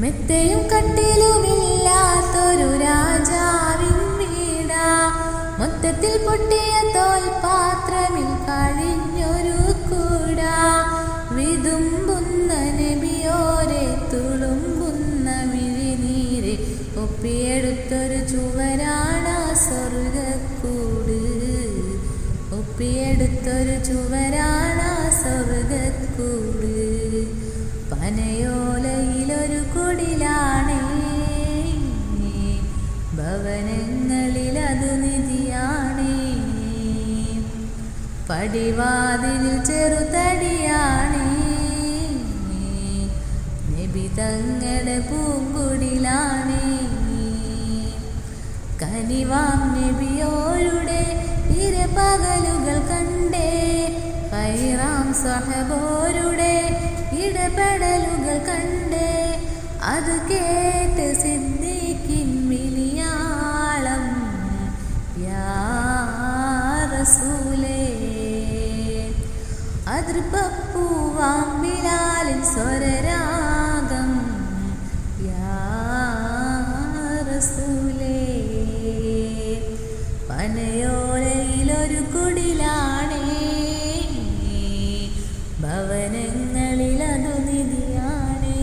മെത്തയും കട്ടിലുമില്ലാത്തൊരു രാജാവിൻ വീടാ. മൊത്തത്തിൽ പൊട്ടിയ തോൽപാത്രമിൽ കഴിഞ്ഞൊരു കൂടാ. വിതുമ്പുന്ന നബിയോരെ തുളുമ്പുന്ന മിഴിനീര് ഒപ്പിയെടുത്തൊരു ചുവരാണ് സ്വർഗക്കൂട്. ഒപ്പിയെടുത്തൊരു ചുവരാണ് സ്വർഗക്കൂട്. പനയോലയിലൊരു കുടിലാണേ, ഭവനങ്ങളിലതു നിധിയാണേ. പടിവാതിലിൽ ചെറുതടിയാണേ, നബി തങ്ങളുടെ പൂങ്കുടിലാണേ. കനിവാം നബിയോരുടെ ഇരപകലുകൾ കണ്ടേ, ഖൈറാം സ്വഹബോരുടെ ഇടപെടലുകൾ കണ്ടേ. അത് കേട്ട് സിദ്ദീഖിൻ വിളിയാളം, യാ റസൂലേ. അതിർപ്പൂവാം ബിലാലിൻ സ്വരരാഗം, യാ റസൂലേ. പനയോലയിലൊരു കുടിലാണേ, ഭവനങ്ങളിലതു നിധിയാണേ.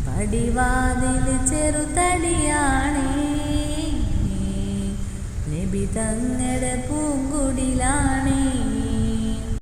പടിവാതിൽ ചെറുതടിയാണേ, നബി തങ്ങളുടെ പൂങ്കുടിലാണേ.